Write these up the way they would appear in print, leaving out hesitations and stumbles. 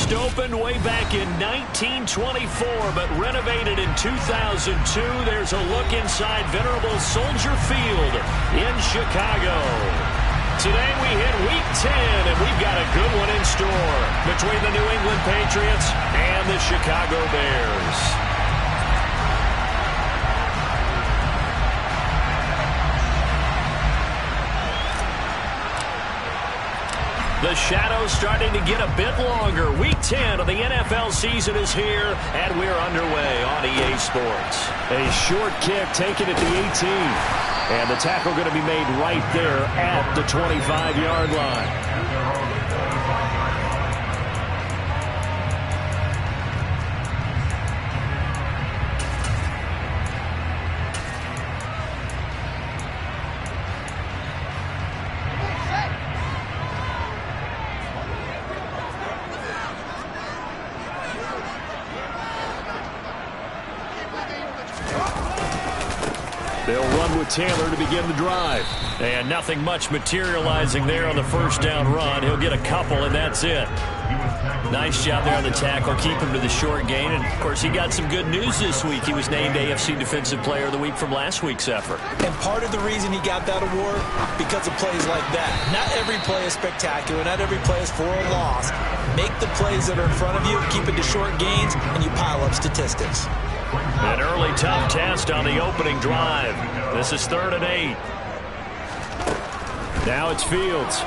first opened way back in 1924, but renovated in 2002. There's a look inside venerable Soldier Field in Chicago. Today we hit Week 10, and we've got a good one in store between the New England Patriots and the Chicago Bears. The shadow's starting to get a bit longer. Week 10 of the NFL season is here, and we're underway on EA Sports. A short kick taken at the 18. And the tackle going to be made right there at the 25-yard line. They'll run with Taylor to begin the drive. And nothing much materializing there on the first down run. He'll get a couple, and that's it. Nice job there on the tackle. Keep him to the short gain. And, of course, he got some good news this week. He was named AFC Defensive Player of the Week from last week's effort. And part of the reason he got that award, because of plays like that. Not every play is spectacular. Not every play is for a loss. Make the plays that are in front of you, keep it to short gains, and you pile up statistics. An early tough test on the opening drive. This is 3rd and 8. Now it's Fields.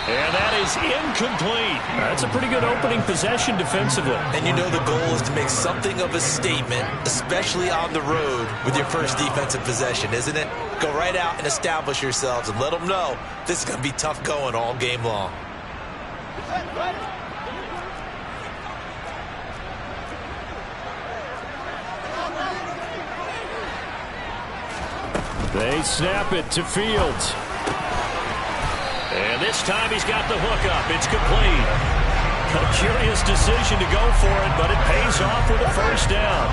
And that is incomplete. That's a pretty good opening possession defensively. And you know the goal is to make something of a statement, especially on the road with your first defensive possession, isn't it? Go right out and establish yourselves and let them know this is going to be tough going all game long. They snap it to Fields. And this time he's got the hook up. It's complete. A curious decision to go for it, but it pays off with a first down.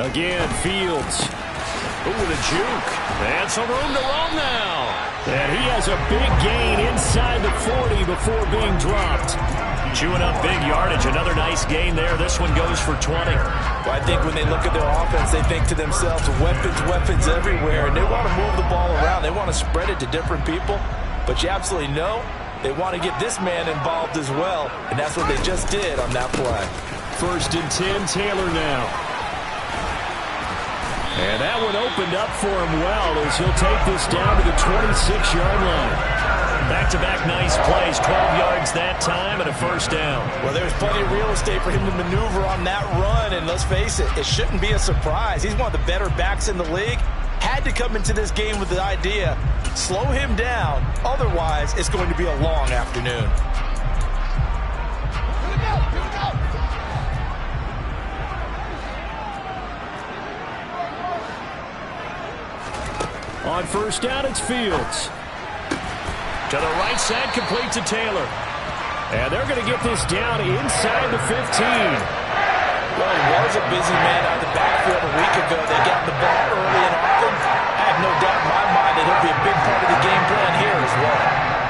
Again, Fields. Ooh, the juke. And some room to roam now. And he has a big gain inside the 40 before being dropped. Chewing up big yardage. Another nice gain there. This one goes for 20. Well, I think when they look at their offense, they think to themselves, weapons everywhere. And they want to move the ball around. They want to spread it to different people. But you absolutely know they want to get this man involved as well. And that's what they just did on that play. 1st and 10, Taylor now. And that one opened up for him well as he'll take this down to the 26-yard line. Back-to-back nice plays, 12 yards that time and a first down. Well, there's plenty of real estate for him to maneuver on that run, and let's face it, it shouldn't be a surprise. He's one of the better backs in the league. Had to come into this game with the idea, slow him down, otherwise it's going to be a long afternoon. On first down, it's Fields. To the right side, complete to Taylor. And they're going to get this down inside the 15. Well, he was a busy man out of the backfield a week ago. They got the ball early and often. I have no doubt in my mind that he'll be a big part of the game plan here as well.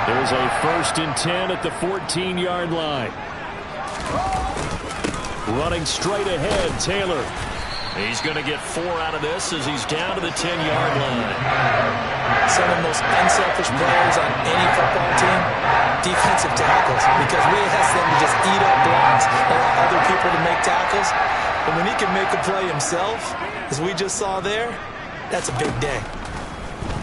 There's a 1st and 10 at the 14-yard line. Running straight ahead, Taylor. He's going to get 4 out of this as he's down to the 10-yard line. Some of the most unselfish players on any football team, defensive tackles, because we ask them to just eat up blocks, allow other people to make tackles. But when he can make a play himself, as we just saw there, that's a big day.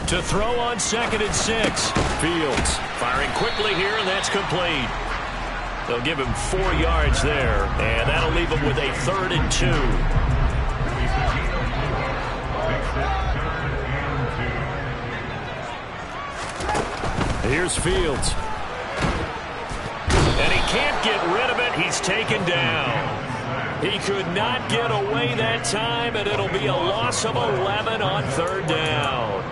To throw on 2nd and 6. Fields firing quickly here, and that's complete. They'll give him 4 yards there, and that'll leave him with a 3rd and 2. Here's Fields. And he can't get rid of it. He's taken down. He could not get away that time, and it'll be a loss of 11 on 3rd down.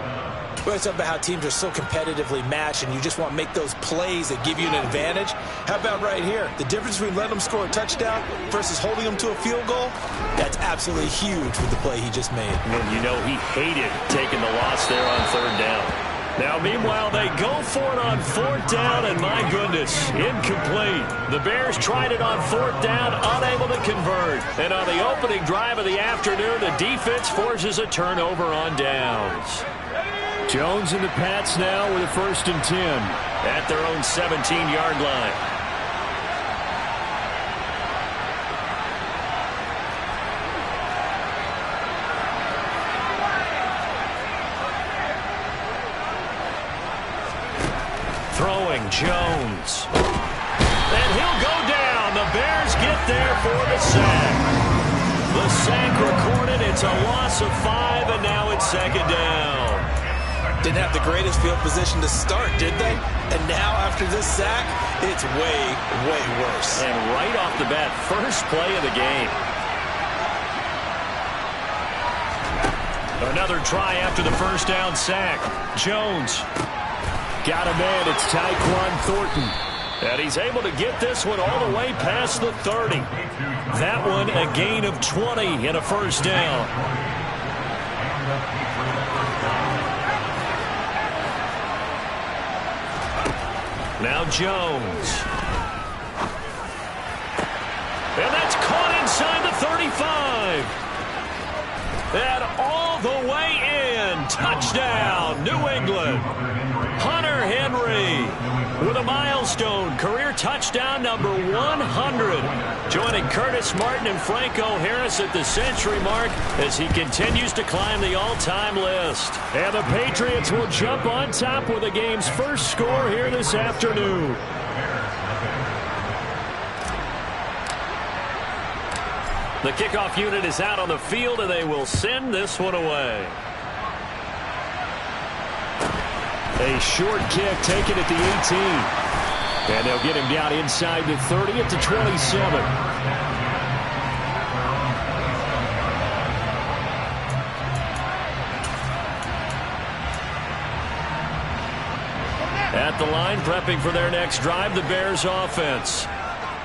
Well, it's about how teams are so competitively matched, and you just want to make those plays that give you an advantage. How about right here? The difference between letting them score a touchdown versus holding them to a field goal, that's absolutely huge with the play he just made. Well, you know, he hated taking the loss there on 3rd down. Now, meanwhile, they go for it on 4th down, and my goodness, incomplete. The Bears tried it on 4th down, unable to convert. And on the opening drive of the afternoon, the defense forces a turnover on downs. Jones and the Pats now with a 1st and 10 at their own 17-yard line. Throwing Jones. And he'll go down. The Bears get there for the sack. The sack recorded. It's a loss of 5, and now it's 2nd down. Didn't have the greatest field position to start, did they? And now after this sack, it's way, way worse. And right off the bat, first play of the game. Another try after the 1st down sack. Jones. Got a man, it's Tyquan Thornton. And he's able to get this one all the way past the 30. That one a gain of 20 and a 1st down. Now Jones. And that's caught inside the 35. And all the way in. Touchdown, New England. Hunter Henry with a milestone career touchdown number 100, joining Curtis Martin and Franco Harris at the century mark as he continues to climb the all-time list. And the Patriots will jump on top with the game's first score here this afternoon. The kickoff unit is out on the field, and they will send this one away. A short kick taken at the 18. And they'll get him down inside the 30 at the 27. At the line, prepping for their next drive, the Bears offense.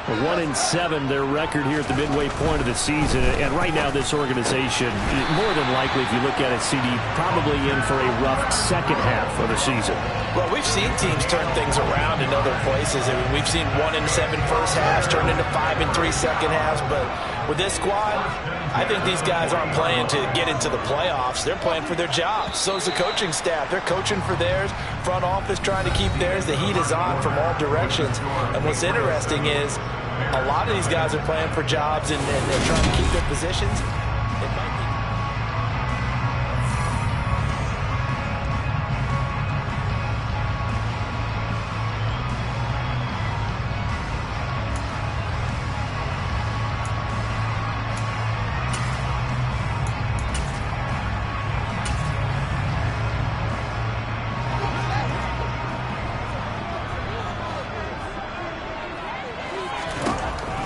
1-7 their record here at the midway point of the season, and right now this organization, more than likely, if you look at it, CD, probably in for a rough second half of the season. Well, we've seen teams turn things around in other places. I mean, we've seen 1-7 first halves turn into 5-3 second halves, but with this squad, I think these guys aren't playing to get into the playoffs. They're playing for their jobs. So's the coaching staff. They're coaching for theirs. Front office trying to keep theirs. The heat is on from all directions. And what's interesting is a lot of these guys are playing for jobs and they're trying to keep their positions.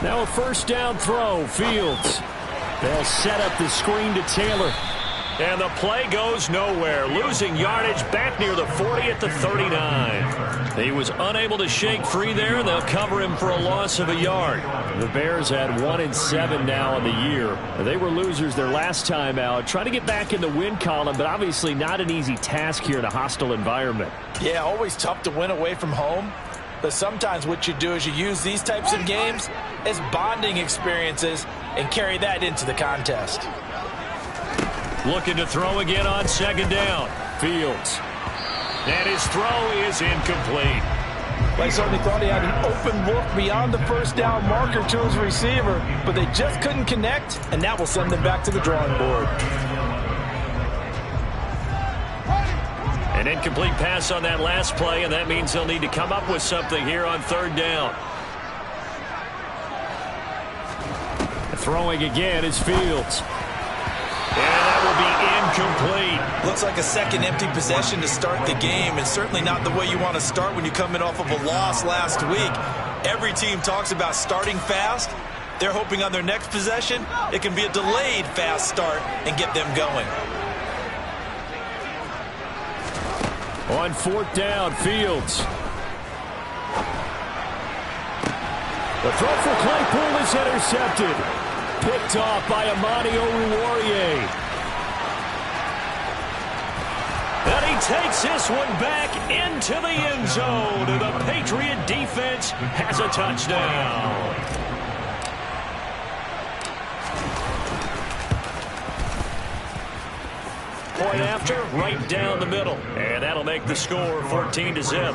Now a 1st down throw, Fields. They'll set up the screen to Taylor. And the play goes nowhere. Losing yardage back near the 40 at the 39. He was unable to shake free there, and they'll cover him for a loss of a yard. The Bears had 1-7 now in the year. They were losers their last time out. Trying to get back in the win column, but obviously not an easy task here in a hostile environment. Yeah, always tough to win away from home. But sometimes what you do is you use these types of games as bonding experiences and carry that into the contest. Looking to throw again on 2nd down. Fields. And his throw is incomplete. I certainly thought he had an open look beyond the 1st down marker to his receiver, but they just couldn't connect, and that will send them back to the drawing board. An incomplete pass on that last play, and that means they'll need to come up with something here on 3rd down. Throwing again is Fields. And that will be incomplete. Looks like a second empty possession to start the game, and certainly not the way you want to start when you're coming off of a loss last week. Every team talks about starting fast. They're hoping on their next possession, it can be a delayed fast start and get them going. On 4th down, Fields. The throw for Claypool is intercepted. Picked off by Amani Oruwariye. And he takes this one back into the end zone. And the Patriot defense has a touchdown. Point after, right down the middle. And that'll make the score 14-0.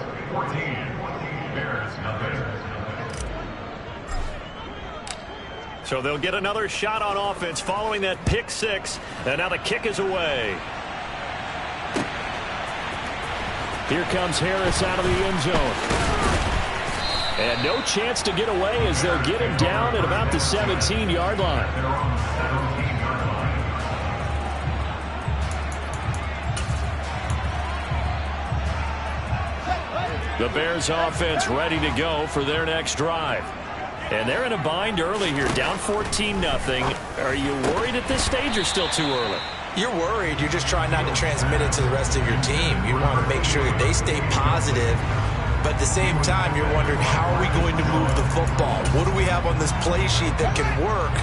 So they'll get another shot on offense following that pick six. And now the kick is away. Here comes Harris out of the end zone. And no chance to get away as they'll get him down at about the 17-yard line. The Bears offense ready to go for their next drive. And they're in a bind early here, down 14-0. Are you worried at this stage or still too early? You're worried. You're just trying not to transmit it to the rest of your team. You want to make sure that they stay positive. But at the same time, you're wondering, how are we going to move the football? What do we have on this play sheet that can work?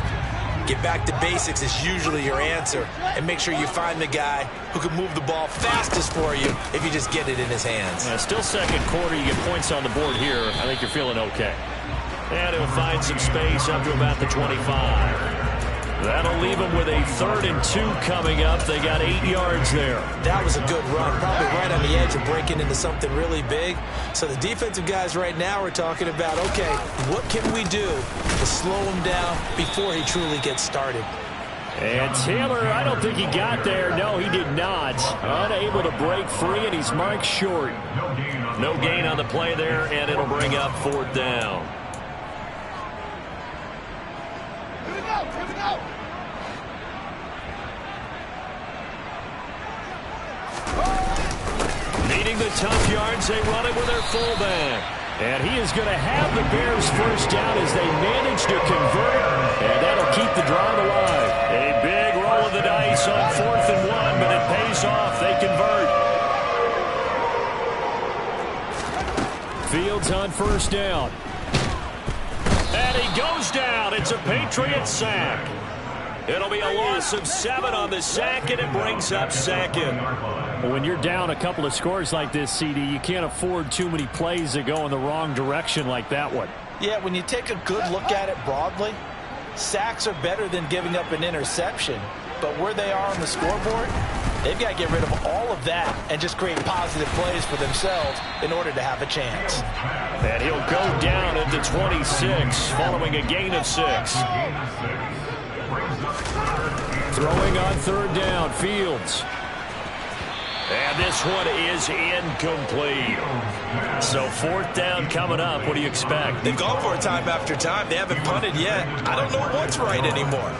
Get back to basics is usually your answer. And make sure you find the guy who can move the ball fastest for you if you just get it in his hands. Still second quarter. You get points on the board here. I think you're feeling okay. And he'll find some space up to about the 25. That'll leave them with a 3rd and 2 coming up. They got 8 yards there. That was a good run, probably right on the edge of breaking into something really big. So the defensive guys right now are talking about, okay, what can we do to slow him down before he truly gets started? And Taylor, I don't think he got there. No, he did not. Unable to break free, and he's marked short. No gain on the play there, and it'll bring up 4th down. Needing the tough yards, they run it with their fullback. And he is going to have the Bears first down as they manage to convert, and that'll keep the drive alive. A big roll of the dice on 4th and 1, but it pays off. They convert. Fields on first down. And he goes down. It's a Patriot sack. It'll be a loss of 7 on the sack, and it brings up 2nd. When you're down a couple of scores like this, CD, you can't afford too many plays that go in the wrong direction like that one. Yeah, when you take a good look at it broadly, sacks are better than giving up an interception. But where they are on the scoreboard, they've got to get rid of all of that and just create positive plays for themselves in order to have a chance. And he'll go down at the 26 following a gain of 6. Throwing on 3rd down, Fields. And this one is incomplete. So 4th down coming up. What do you expect? They've gone for it time after time. They haven't punted yet. I don't know what's right anymore.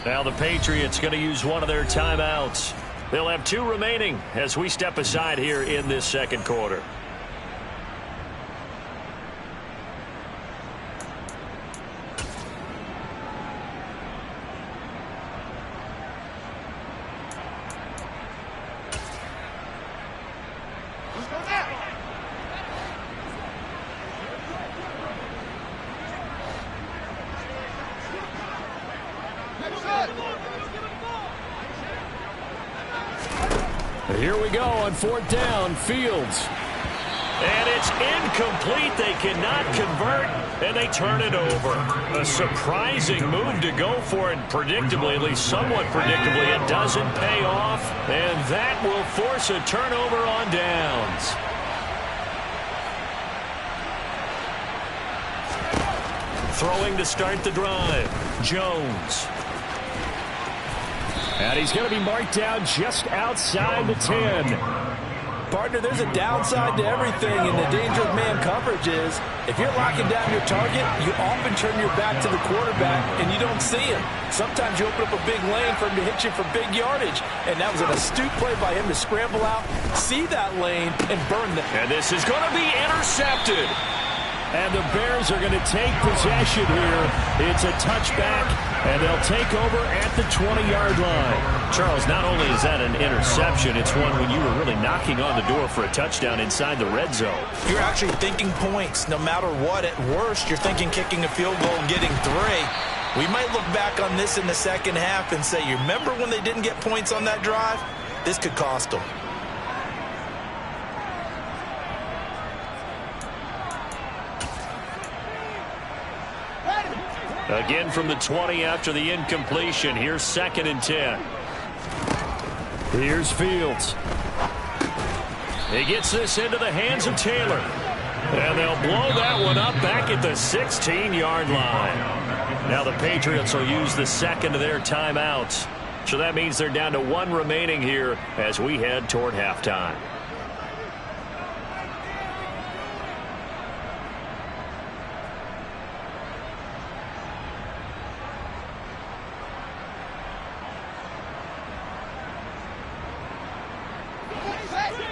Now the Patriots going to use one of their timeouts. They'll have 2 remaining as we step aside here in this second quarter. Here we go on 4th down, Fields. And it's incomplete. They cannot convert, and they turn it over. A surprising move to go for it, predictably, at least somewhat predictably. It doesn't pay off, and that will force a turnover on downs. Throwing to start the drive, Jones. And he's going to be marked down just outside the 10. Partner, there's a downside to everything, and the danger of man coverage is if you're locking down your target, you often turn your back to the quarterback, and you don't see him. Sometimes you open up a big lane for him to hit you for big yardage, and that was an astute play by him to scramble out, see that lane, and burn them. And this is going to be intercepted. And the Bears are going to take possession here. It's a touchback, and they'll take over at the 20-yard line. Charles, not only is that an interception, it's one when you were really knocking on the door for a touchdown inside the red zone. You're actually thinking points. No matter what, at worst, you're thinking kicking a field goal and getting 3. We might look back on this in the second half and say, you remember when they didn't get points on that drive? This could cost them. Again from the 20 after the incompletion. Here's 2nd and 10. Here's Fields. He gets this into the hands of Taylor. And they'll blow that one up back at the 16-yard line. Now the Patriots will use the second of their timeouts. So that means they're down to 1 remaining here as we head toward halftime.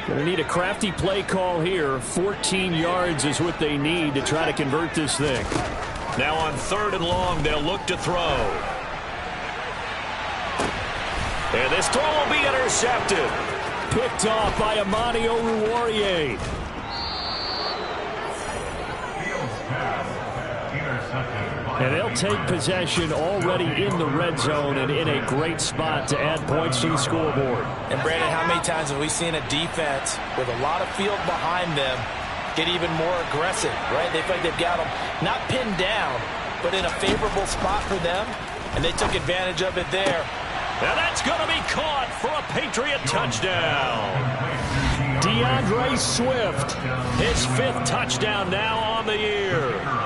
Going to need a crafty play call here. 14 yards is what they need to try to convert this thing. Now on 3rd and long, they'll look to throw. And this throw will be intercepted. Picked off by Amani Oruwariye. And they'll take possession already in the red zone and in a great spot to add points to the scoreboard. And Brandon, how many times have we seen a defense with a lot of field behind them get even more aggressive, right? They feel like they've got them not pinned down, but in a favorable spot for them, and they took advantage of it there. And that's going to be caught for a Patriot touchdown. DeAndre Swift, his 5th touchdown now on the year.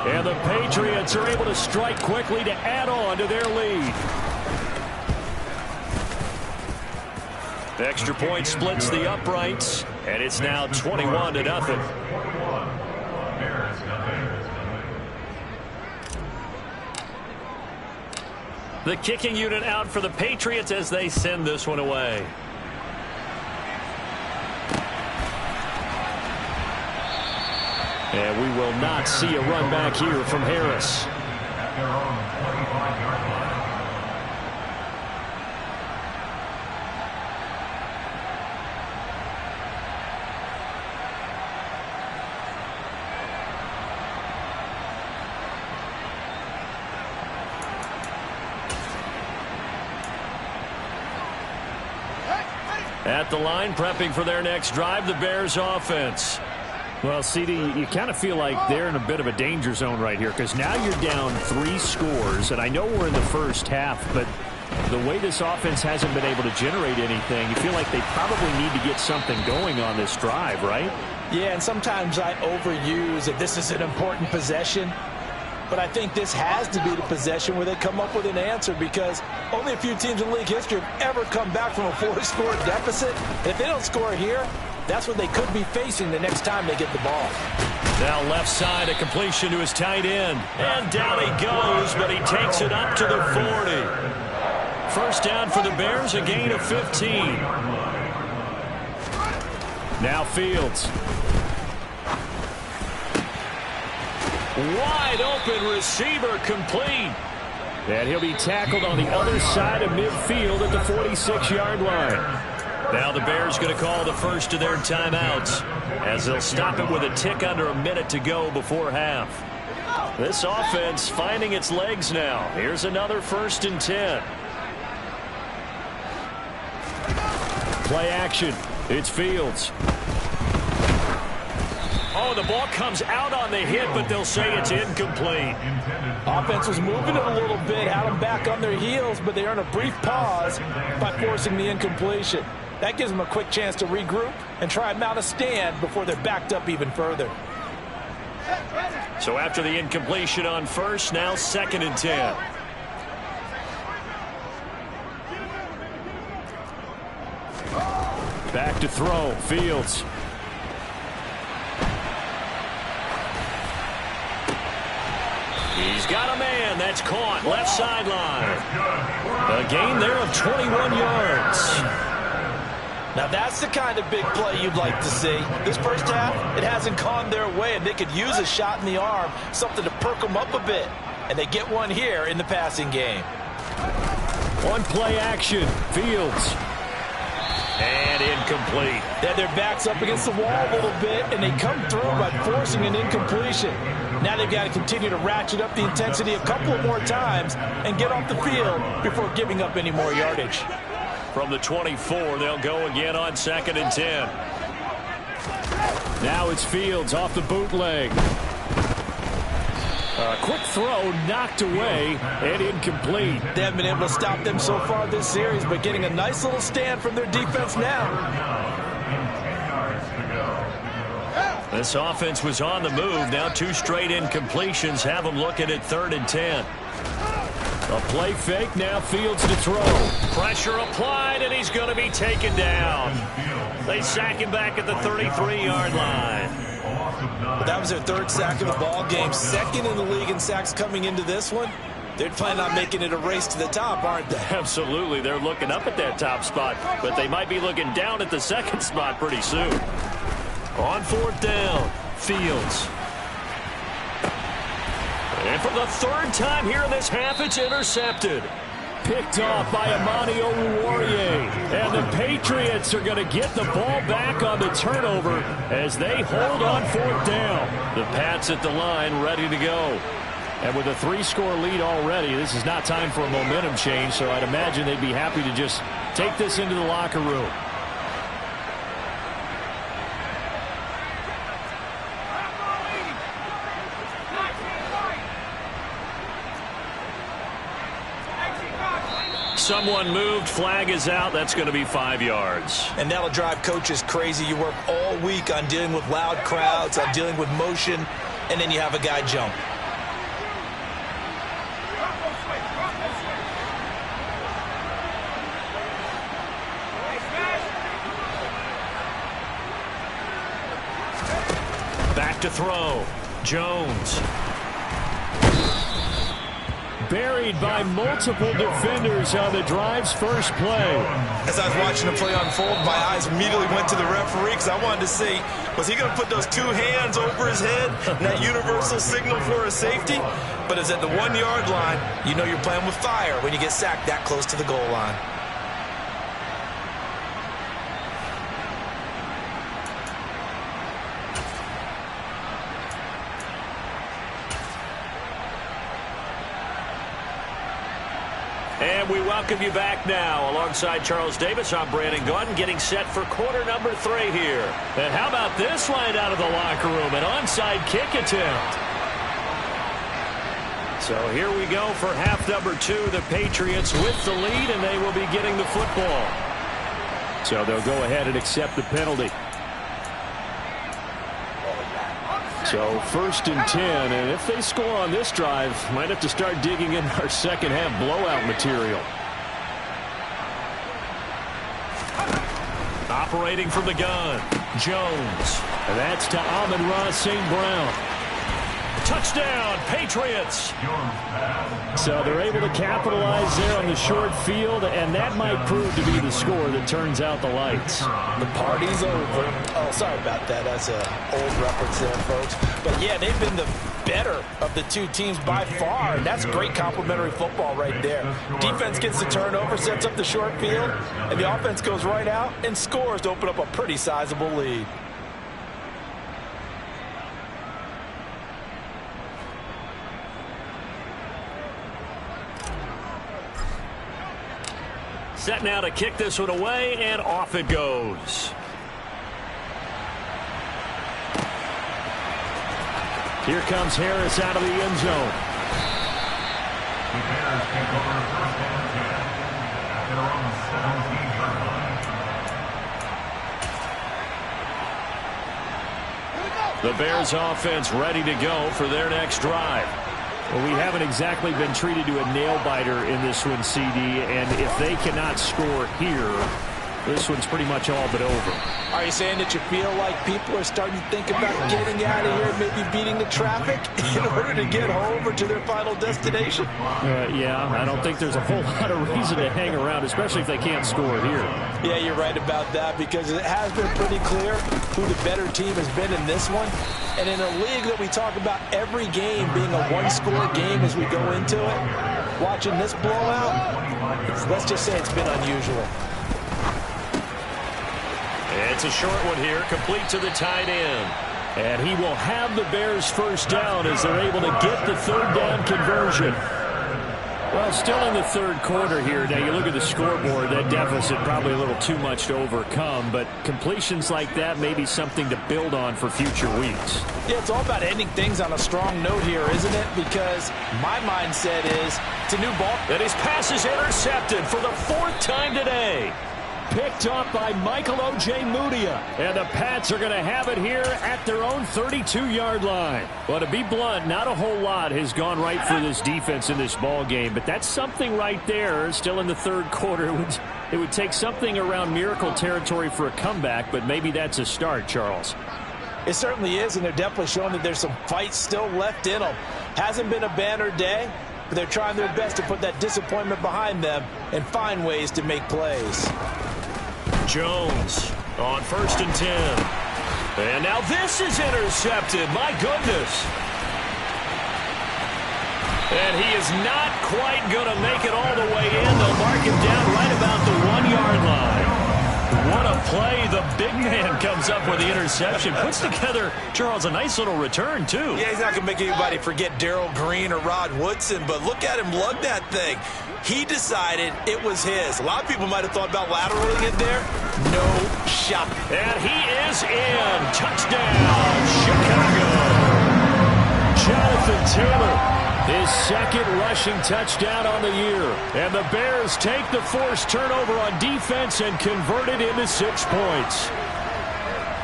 And the Patriots are able to strike quickly to add on to their lead. The extra point splits the uprights, and it's now 21-0. The kicking unit out for the Patriots as they send this one away. And we will not see a run back here from Harris. At the line, prepping for their next drive, the Bears offense. Well, CD, you kind of feel like they're in a bit of a danger zone right here because now you're down 3 scores, and I know we're in the first half, but the way this offense hasn't been able to generate anything, you feel like they probably need to get something going on this drive, right? Yeah, and sometimes I overuse that this is an important possession, but I think this has to be the possession where they come up with an answer because only a few teams in league history have ever come back from a 4-score deficit. If they don't score here, that's what they could be facing the next time they get the ball. Now left side, a completion to his tight end. And down he goes, but he takes it up to the 40. First down for the Bears, a gain of 15. Now Fields. Wide open receiver complete. And he'll be tackled on the other side of midfield at the 46-yard line. Now the Bears going to call the first of their timeouts as they'll stop it with a tick under a minute to go before half. This offense finding its legs now. Here's another 1st and 10. Play action. It's Fields. Oh, the ball comes out on the hit, but they'll say it's incomplete. Offense was moving it a little bit, had them back on their heels, but they earn a brief pause by forcing the incompletion. That gives them a quick chance to regroup and try and mount a stand before they're backed up even further. So after the incompletion on first, now 2nd and 10. Back to throw, Fields. He's got a man. That's caught. Left sideline. A gain there of 21 yards. Now that's the kind of big play you'd like to see. This first half, it hasn't gone their way, and they could use a shot in the arm, something to perk them up a bit. And they get one here in the passing game. One play action. Fields. And incomplete. They had their backs up against the wall a little bit, and they come through by forcing an incompletion. Now they've got to continue to ratchet up the intensity a couple of more times and get off the field before giving up any more yardage. From the 24, they'll go again on 2nd and 10. Now it's Fields off the bootleg. A quick throw knocked away and incomplete. They haven't been able to stop them so far this series, but getting a nice little stand from their defense now. This offense was on the move. Now 2 straight incompletions have them looking at 3rd and 10. A play fake, now Fields to throw. Pressure applied, and he's going to be taken down. They sack him back at the 33-yard line. But that was their 3rd sack of the ball game, 2nd in the league in sacks coming into this one. They're planning on making it a race to the top, aren't they? Absolutely. They're looking up at that top spot, but they might be looking down at the 2nd spot pretty soon. On 4th down, Fields. And for the 3rd time here in this half, it's intercepted. Picked off by Amani Oruwariye. And the Patriots are going to get the ball back on the turnover as they hold on 4th down. The Pats at the line ready to go. And with a 3-score lead already, this is not time for a momentum change, so I'd imagine they'd be happy to just take this into the locker room. Someone moved, flag is out. That's going to be 5 yards. And that'll drive coaches crazy. You work all week on dealing with loud crowds, on dealing with motion, and then you have a guy jump. Back to throw. Jones. Buried by multiple defenders on the drive's first play. As I was watching the play unfold, my eyes immediately went to the referee because I wanted to see, was he going to put those 2 hands over his head, that universal signal for a safety? But it's at the 1-yard line. You know you're playing with fire when you get sacked that close to the goal line. And we welcome you back now. Alongside Charles Davis, I'm Brandon Gaudin, getting set for quarter number 3 here. And how about this line out of the locker room? An onside kick attempt. So here we go for half number 2. The Patriots with the lead, and they will be getting the football. So they'll go ahead and accept the penalty. So 1st and 10, and if they score on this drive, might have to start digging in our second half blowout material. Operating from the gun, Jones. And that's to Amon-Ra St. Brown. Touchdown, Patriots. So they're able to capitalize there on the short field, and that might prove to be the score that turns out the lights. The party's over. Oh, sorry about that. That's an old reference there, folks. But, yeah, they've been the better of the 2 teams by far, and that's great complimentary football right there. Defense gets the turnover, sets up the short field, and the offense goes right out and scores to open up a pretty sizable lead. Set now to kick this one away, and off it goes. Here comes Harris out of the end zone. The Bears offense ready to go for their next drive. Well, we haven't exactly been treated to a nail-biter in this one, CD, and if they cannot score here, this one's pretty much all but over. Are you saying that you feel like people are starting to think about getting out of here, maybe beating the traffic in order to get home or to their final destination? Yeah, I don't think there's a whole lot of reason to hang around, especially if they can't score here. Yeah, you're right about that, because it has been pretty clear who the better team has been in this one. And in a league that we talk about every game being a one-score game as we go into it, watching this blowout, let's just say it's been unusual. It's a short one here, complete to the tight end. And he will have the Bears first down as they're able to get the third down conversion. Well, still in the third quarter here. Now, you look at the scoreboard, that deficit probably a little too much to overcome, but completions like that may be something to build on for future weeks. Yeah, it's all about ending things on a strong note here, isn't it? Because my mindset is it's a new ball. And his pass is intercepted for the 4th time today. Picked off by Michael Ojemudia. And the Pats are going to have it here at their own 32-yard line. Well, to be blunt, not a whole lot has gone right for this defense in this ball game, but that's something right there. Still in the third quarter. It would take something around miracle territory for a comeback, but maybe that's a start, Charles. It certainly is, and they're definitely showing that there's some fight still left in them. Hasn't been a banner day, but they're trying their best to put that disappointment behind them and find ways to make plays. Jones on 1st and 10. And now this is intercepted. My goodness. And he is not quite going to make it all the way in. They'll mark him down right about the 1-yard line. What a play. The big man comes up with the interception. Puts together, Charles, a nice little return, too. Yeah, he's not going to make anybody forget Darrell Green or Rod Woodson, but look at him lug that thing. He decided it was his. A lot of people might have thought about lateraling it there. No shot. And he is in. Touchdown, Chicago. Jonathan Taylor, his 2nd rushing touchdown on the year. And the Bears take the forced turnover on defense and convert it into 6 points.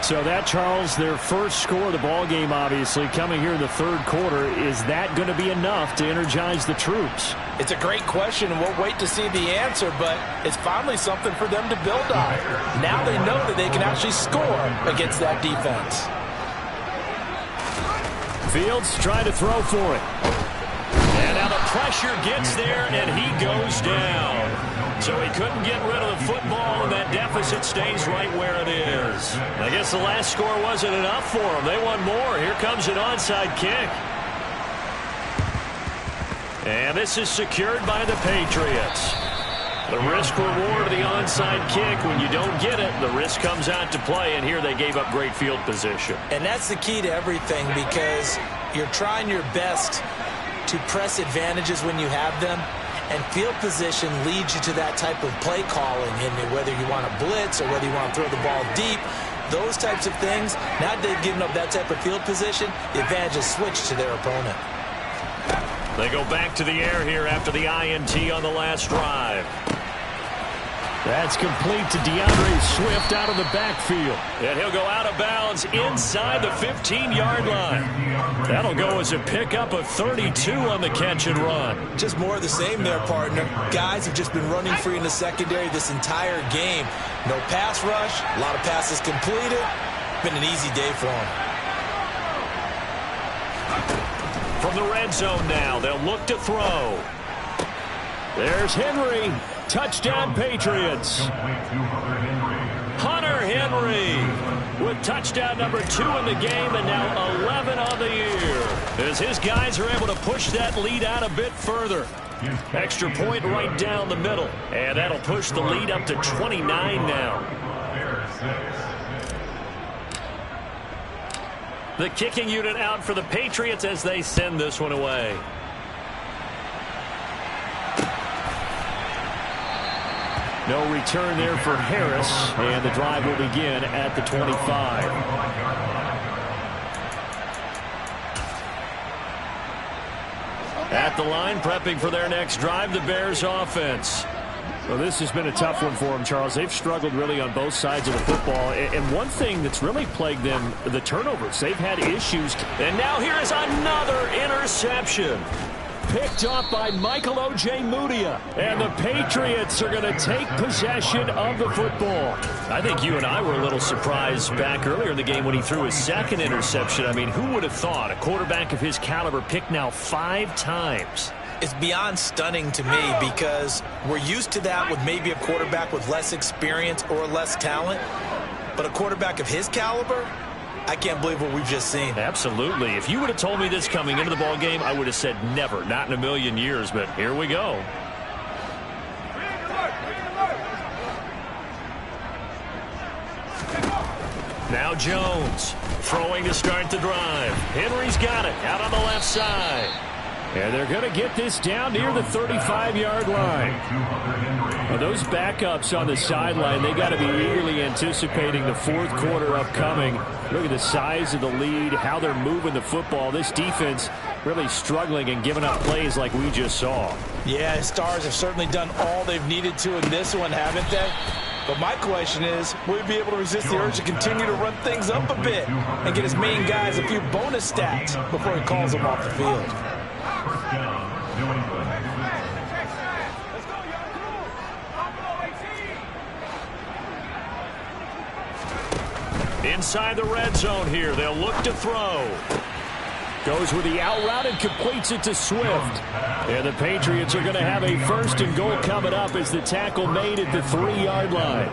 So that, Charles, their first score of the ball game, obviously, coming here in the third quarter. Is that going to be enough to energize the troops? It's a great question, and we'll wait to see the answer, but it's finally something for them to build on. Now they know that they can actually score against that defense. Fields trying to throw for it. And now the pressure gets there, and he goes down. So he couldn't get rid of the football, and that deficit stays right where it is. I guess the last score wasn't enough for them. They want more. Here comes an onside kick. And this is secured by the Patriots. The risk-reward of the onside kick, when you don't get it, the risk comes out to play, and here they gave up great field position. And that's the key to everything, because you're trying your best to press advantages when you have them, and field position leads you to that type of play calling, and whether you want to blitz or whether you want to throw the ball deep, those types of things, now that they've given up that type of field position, the advantage is switched to their opponent. They go back to the air here after the INT on the last drive. That's complete to DeAndre Swift out of the backfield. And he'll go out of bounds inside the 15-yard line. That'll go as a pickup of 32 on the catch and run. Just more of the same there, partner. Guys have just been running free in the secondary this entire game. No pass rush, a lot of passes completed. Been an easy day for them. From the red zone now, they'll look to throw. There's Henry. Touchdown, Patriots. Hunter Henry with touchdown number 2 in the game, and now 11 on the year, as his guys are able to push that lead out a bit further. Extra point right down the middle, and that'll push the lead up to 29 now. The kicking unit out for the Patriots as they send this one away. No return there for Harris, and the drive will begin at the 25. At the line, prepping for their next drive, the Bears offense. Well, this has been a tough one for them, Charles. They've struggled really on both sides of the football. And one thing that's really plagued them, the turnovers. They've had issues. And now here is another interception. picked off by Michael Ojemudia. And the Patriots are going to take possession of the football. I think you and I were a little surprised back earlier in the game when he threw his second interception. I mean, who would have thought a quarterback of his caliber picked now 5 times? It's beyond stunning to me because we're used to that with maybe a quarterback with less experience or less talent. But a quarterback of his caliber, I can't believe what we've just seen. Absolutely. If you would have told me this coming into the ball game, I would have said never, not in a million years. But here we go. Now Jones throwing to start the drive. Henry's got it out on the left side. And they're going to get this down near the 35-yard line. Well, those backups on the sideline, they got to be eagerly anticipating the fourth quarter upcoming. Look at the size of the lead, how they're moving the football. This defense really struggling and giving up plays like we just saw. Yeah, Stars have certainly done all they've needed to in this one, haven't they? But my question is, will he be able to resist the urge to continue to run things up a bit and get his main guys a few bonus stats before he calls them off the field? Inside the red zone here, they'll look to throw. Goes with the out route and completes it to Swift. And the Patriots are going to have a 1st and goal coming up as the tackle made at the 3-yard line.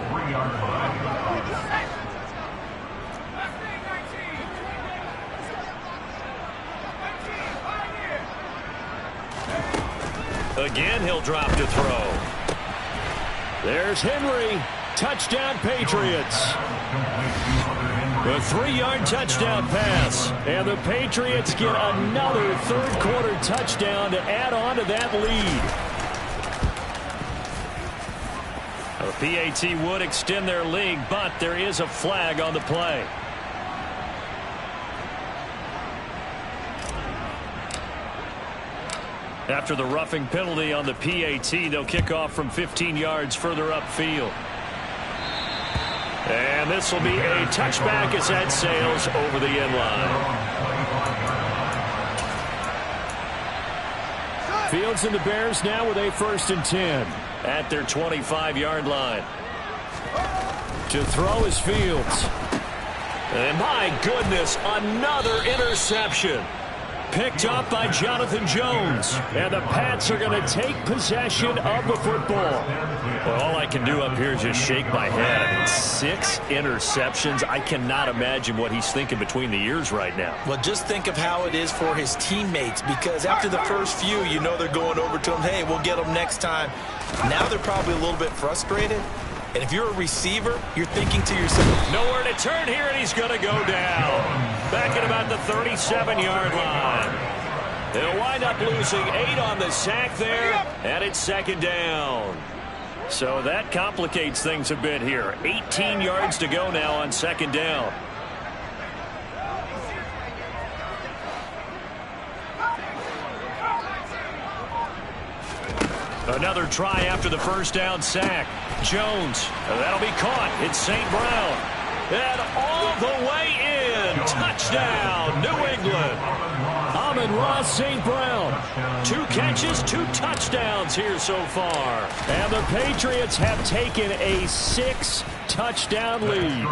Again, he'll drop to throw. There's Henry. Touchdown, Patriots. A 3-yard touchdown pass. And the Patriots get another third-quarter touchdown to add on to that lead. A PAT would extend their lead, but there is a flag on the play. After the roughing penalty on the PAT, they'll kick off from 15 yards further upfield. And this will be a touchback as that sails over the end line. Fields and the Bears now with a 1st and 10. At their 25-yard line. To throw is Fields. And my goodness, another interception. Picked up by Jonathan Jones. And the Pats are going to take possession of the football. Well, all I can do up here is just shake my head. I mean, 6 interceptions. I cannot imagine what he's thinking between the ears right now. Well, just think of how it is for his teammates, because after the first few, you know they're going over to him, hey, we'll get them next time. Now they're probably a little bit frustrated. And if you're a receiver, you're thinking to yourself, nowhere to turn here, and he's going to go down. Back at about the 37-yard line. They'll wind up losing 8 on the sack there, and it's 2nd down. So that complicates things a bit here. 18 yards to go now on 2nd down. Another try after the 1st down sack. Jones, that'll be caught. It's St. Brown. And all the way in. Touchdown, New England. Amon-Ra St. Brown. 2 catches, 2 touchdowns here so far. And the Patriots have taken a 6-touchdown lead.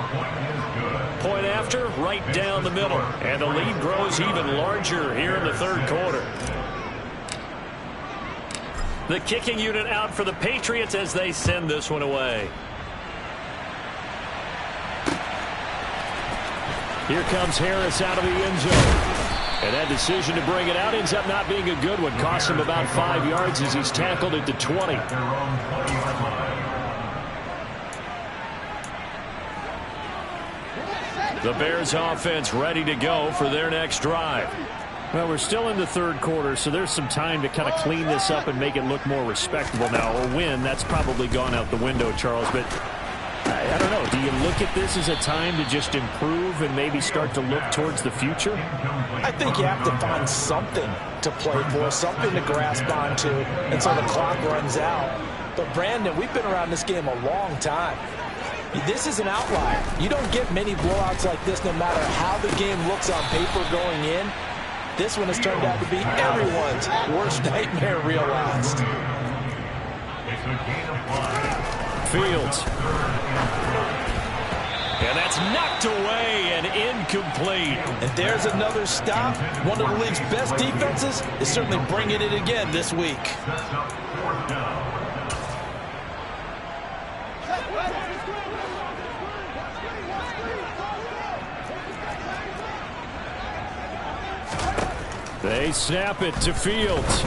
Point after, right down the middle. And the lead grows even larger here in the 3rd quarter. The kicking unit out for the Patriots as they send this one away. Here comes Harris out of the end zone. And that decision to bring it out ends up not being a good one. Costs him about 5 yards as he's tackled at the 20. The Bears offense ready to go for their next drive. Well, we're still in the 3rd quarter, so there's some time to kind of clean this up and make it look more respectable now. Or win, that's probably gone out the window, Charles. But I don't know. Do you look at this as a time to just improve and maybe start to look towards the future? I think you have to find something to play for, something to grasp onto until the clock runs out. But, Brandon, we've been around this game a long time. This is an outlier. You don't get many blowouts like this no matter how the game looks on paper going in. This one has turned out to be everyone's worst nightmare realized. Fields. And that's knocked away and incomplete. And there's another stop. One of the league's best defenses is certainly bringing it again this week. They snap it to Fields.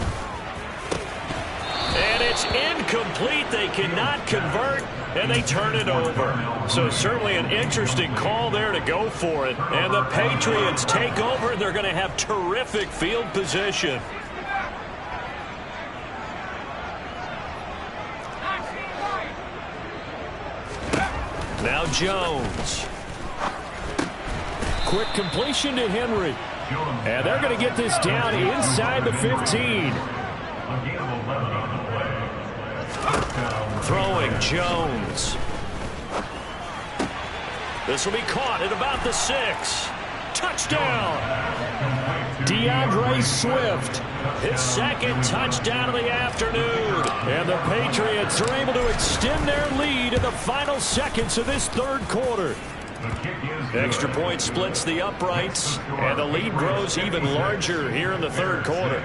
And it's incomplete. They cannot convert, and they turn it over. So certainly an interesting call there to go for it. And the Patriots take over. They're going to have terrific field position. Now Jones. Quick completion to Henry. And they're going to get this down inside the 15. Throwing Jones. This will be caught at about the 6. Touchdown. DeAndre Swift. His second touchdown of the afternoon. And the Patriots are able to extend their lead in the final seconds of this third quarter. Extra point splits the uprights, and the lead grows even larger here in the third quarter.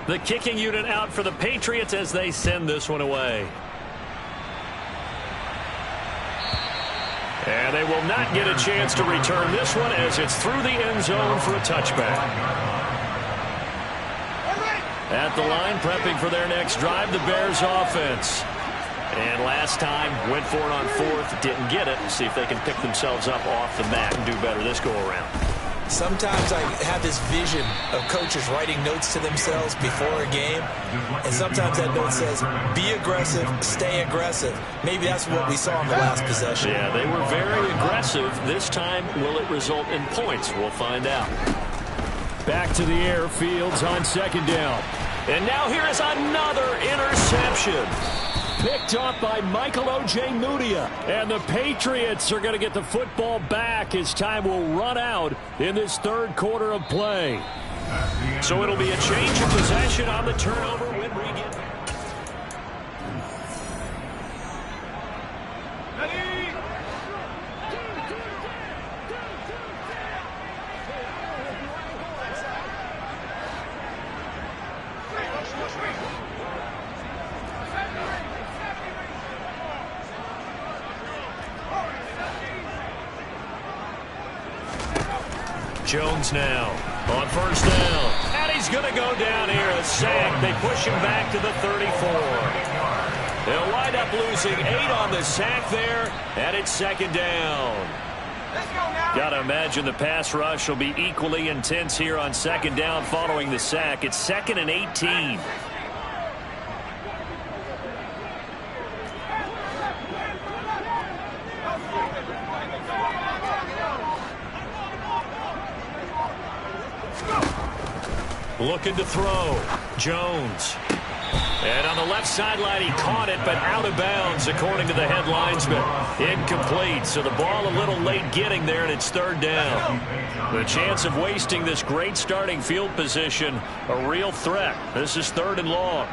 The kicking unit out for the Patriots as they send this one away. And they will not get a chance to return this one as it's through the end zone for a touchback. At the line, prepping for their next drive, the Bears offense. And last time, went for it on fourth, didn't get it. See if they can pick themselves up off the mat and do better this go-around. Sometimes I have this vision of coaches writing notes to themselves before a game, and sometimes that note says, be aggressive, stay aggressive. Maybe that's what we saw in the last possession. Yeah, they were very aggressive. This time, will it result in points? We'll find out. Back to the air, Fields on second down. And now here is another interception. Picked off by Michael Ojemudia. And the Patriots are going to get the football back as time will run out in this third quarter of play. So it'll be a change of possession on the turnover when we get back. Jones now on first down. And he's going to go down here. A sack. They push him back to the 34. They'll wind up losing 8 on the sack there. And it's second down. Got to imagine the pass rush will be equally intense here on second down following the sack. It's 2nd and 18. Looking to throw. Jones. And on the left sideline, he caught it, but out of bounds, according to the head linesman. Incomplete, so the ball a little late getting there, and it's third down. The chance of wasting this great starting field position, a real threat. This is 3rd and long.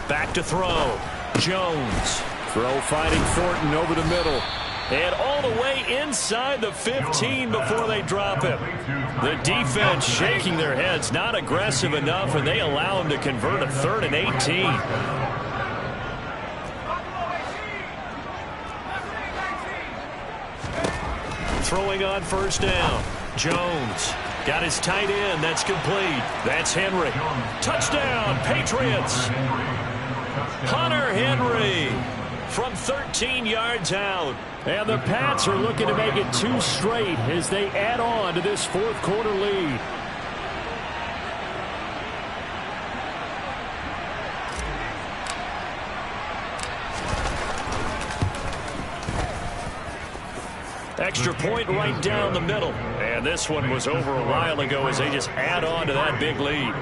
Back to throw. Jones. Throw finding Thornton over the middle. And all the way inside the 15 before they drop him. The defense shaking their heads, not aggressive enough, and they allow him to convert a 3rd and 18. Throwing on first down. Jones got his tight end. That's complete. That's Henry. Touchdown, Patriots. Hunter Henry from 13 yards out. And the Pats are looking to make it 2 straight as they add on to this fourth quarter lead. Extra point right down the middle. And this one was over a while ago as they just add on to that big lead.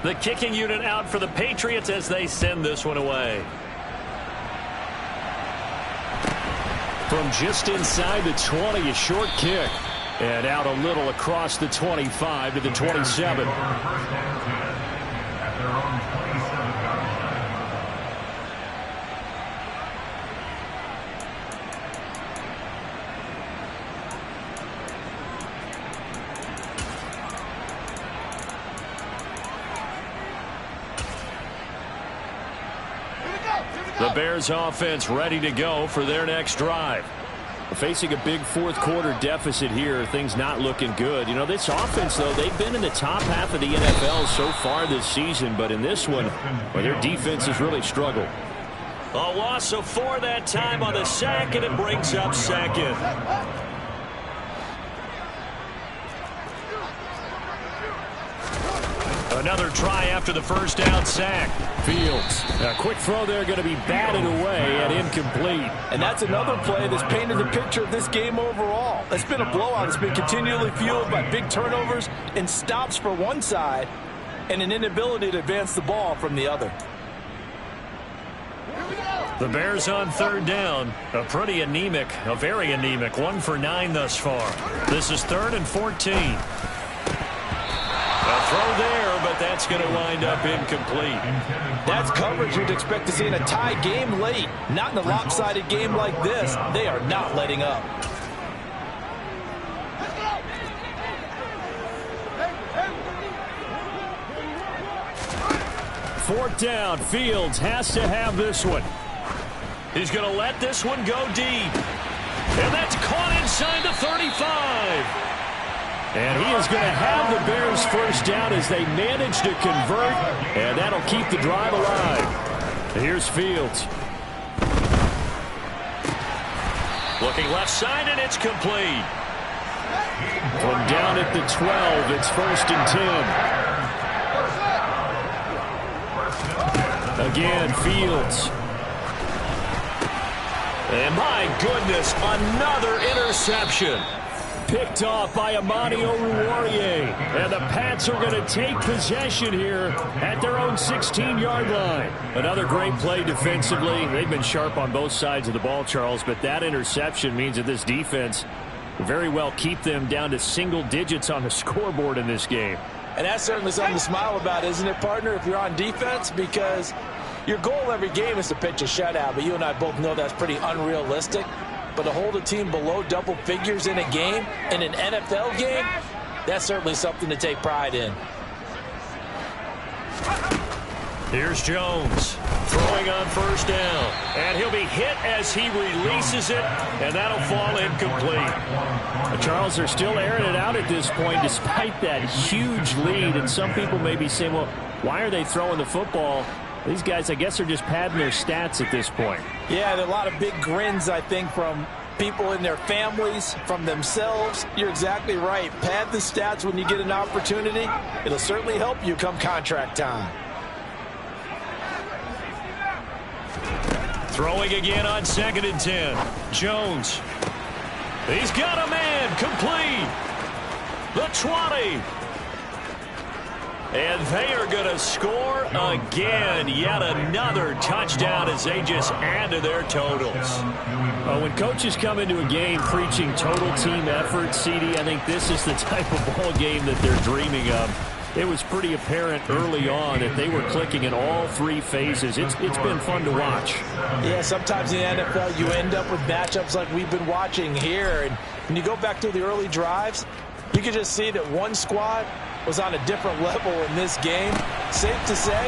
The kicking unit out for the Patriots as they send this one away. From just inside the 20, a short kick. And out a little across the 25 to the 27. The Bears offense ready to go for their next drive. Facing a big fourth quarter deficit here, things not looking good. You know, this offense, though, they've been in the top half of the NFL so far this season, but in this one, well, their defense has really struggled. A loss of 4 that time on the sack, and it brings up second. Another try after the first down sack. Fields. A quick throw there going to be batted away and incomplete. And that's another play that's painted the picture of this game overall. It's been a blowout. It's been continually fueled by big turnovers and stops for one side and an inability to advance the ball from the other. The Bears on third down. A very anemic 1 for 9 thus far. This is 3rd and 14. A throw there, but that's going to wind up incomplete. That's coverage you'd expect to see in a tie game late. Not in a lopsided game like this. They are not letting up. Fourth down. Fields has to have this one. He's going to let this one go deep. And that's caught inside the 35. And he is going to have the Bears first down as they manage to convert, and that'll keep the drive alive. Here's Fields. Looking left side, and it's complete. From down at the 12, it's 1st and 10. Again, Fields. And my goodness, another interception. Picked off by Amani Oruwariye. And the Pats are going to take possession here at their own 16-yard line. Another great play defensively. They've been sharp on both sides of the ball, Charles, but that interception means that this defense will very well keep them down to single digits on the scoreboard in this game. And that's certainly something to smile about, isn't it, partner, if you're on defense? Because your goal every game is to pitch a shutout, but you and I both know that's pretty unrealistic. But to hold a team below double figures in a game, in an NFL game, that's certainly something to take pride in. Here's Jones throwing on first down. And he'll be hit as he releases it, and that'll fall incomplete. Charles, they're still airing it out at this point despite that huge lead. And some people may be saying, well, why are they throwing the football? These guys, I guess, are just padding their stats at this point. Yeah, there are a lot of big grins, I think, from people in their families, from themselves. You're exactly right. Pad the stats when you get an opportunity. It'll certainly help you come contract time. Throwing again on 2nd and 10. Jones. He's got a man. Complete. The 20. And they are going to score again. Yet another touchdown as they just add to their totals. When coaches come into a game preaching total team effort, CD, I think this is the type of ball game that they're dreaming of. It was pretty apparent early on that they were clicking in all 3 phases. It's been fun to watch. Yeah, sometimes in the NFL you end up with matchups like we've been watching here. And when you go back to the early drives, you can just see that one squad was on a different level in this game. Safe to say,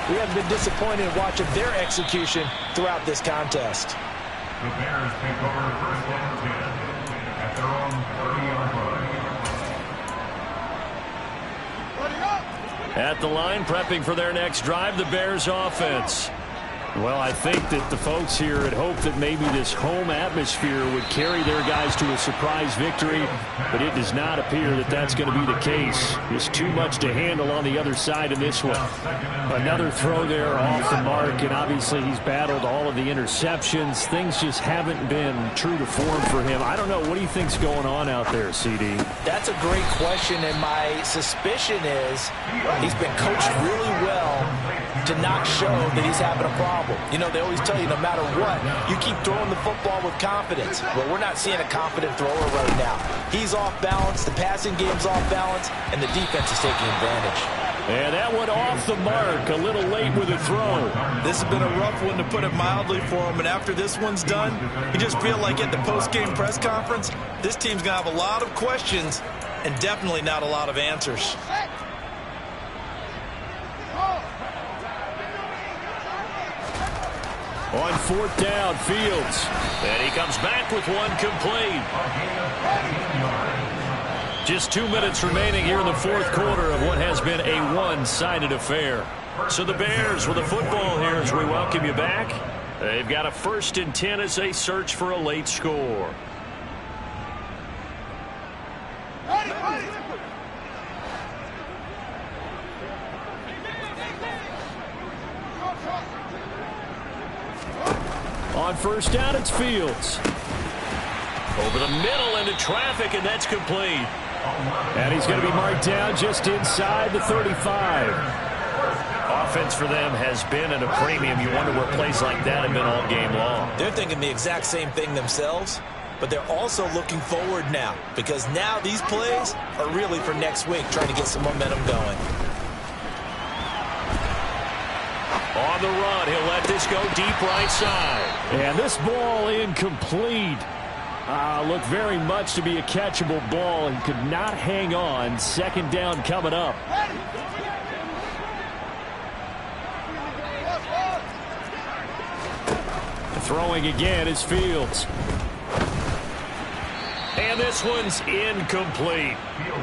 we haven't been disappointed in watching their execution throughout this contest. The Bears take over first and 10 at their own 30-yard line. At the line, prepping for their next drive, the Bears offense. Well, I think that the folks here had hoped that maybe this home atmosphere would carry their guys to a surprise victory, but it does not appear that that's going to be the case. There's too much to handle on the other side in this one. Another throw there off the mark, and obviously he's battled all of the interceptions. Things just haven't been true to form for him. I don't know. What do you think's going on out there, CD? That's a great question, and my suspicion is he's been coached really well to not show that he's having a problem. You know, they always tell you no matter what, you keep throwing the football with confidence. Well, we're not seeing a confident thrower right now. He's off balance, the passing game's off balance, and the defense is taking advantage. And that one off the mark, a little late with a throw. This has been a rough one, to put it mildly, for him, and after this one's done, you just feel like at the post-game press conference, this team's going to have a lot of questions and definitely not a lot of answers. On fourth down, Fields. And he comes back with one complete. Just 2 minutes remaining here in the fourth quarter of what has been a one-sided affair. So the Bears with the football here as we welcome you back. They've got a 1st and 10 as they search for a late score. On first down, it's Fields. Over the middle into traffic, and that's complete. And he's going to be marked down just inside the 35. Offense for them has been at a premium. You wonder where plays like that have been all game long. They're thinking the exact same thing themselves, but they're also looking forward now, because now these plays are really for next week, trying to get some momentum going. On the run, he'll let this go deep right side. And this ball incomplete. Looked very much to be a catchable ball and could not hang on. Second down coming up. Throwing again is Fields. And this one's incomplete.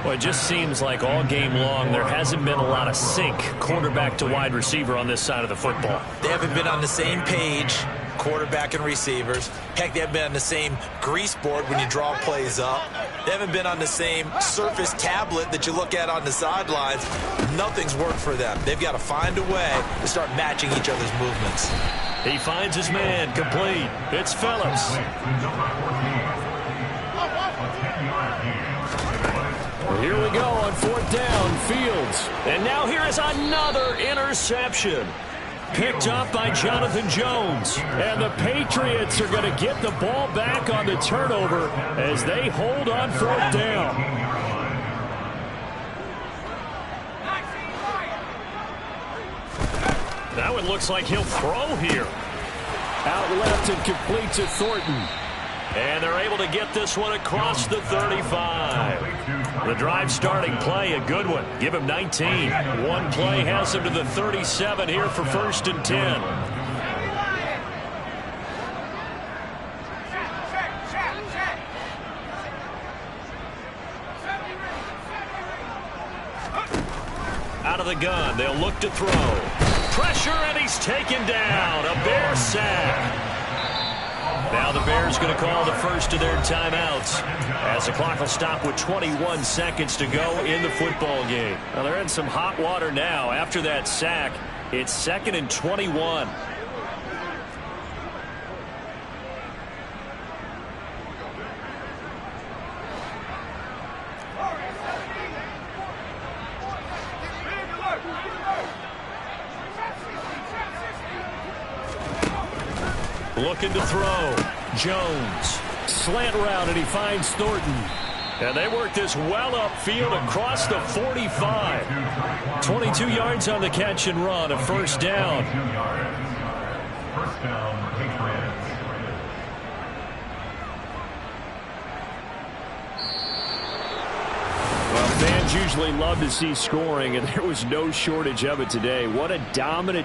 Well, it just seems like all game long there hasn't been a lot of sync quarterback to wide receiver on this side of the football. They haven't been on the same page, quarterback and receivers. Heck, they haven't been on the same grease board when you draw plays up. They haven't been on the same surface tablet that you look at on the sidelines. Nothing's worked for them. They've got to find a way to start matching each other's movements. He finds his man complete. It's Phillips. Here we go on fourth down, Fields. And now here is another interception. Picked up by Jonathan Jones. And the Patriots are going to get the ball back on the turnover as they hold on fourth down. Now it looks like he'll throw here. Out left and complete to Thornton. And they're able to get this one across the 35. The drive starting play, a good one. Give him 19. One play has him to the 37 here for 1st and 10. Out of the gun, they'll look to throw. Pressure, and he's taken down. A Bear sack. Now the Bears going to call the first of their timeouts as the clock will stop with 21 seconds to go in the football game. Well, they're in some hot water now after that sack. It's 2nd and 21. Looking to throw. Jones. Slant route, and he finds Thornton. And they work this well upfield across the 45. 22 yards on the catch and run. A first down. First down, Patriots. Well, fans usually love to see scoring, and there was no shortage of it today. What a dominant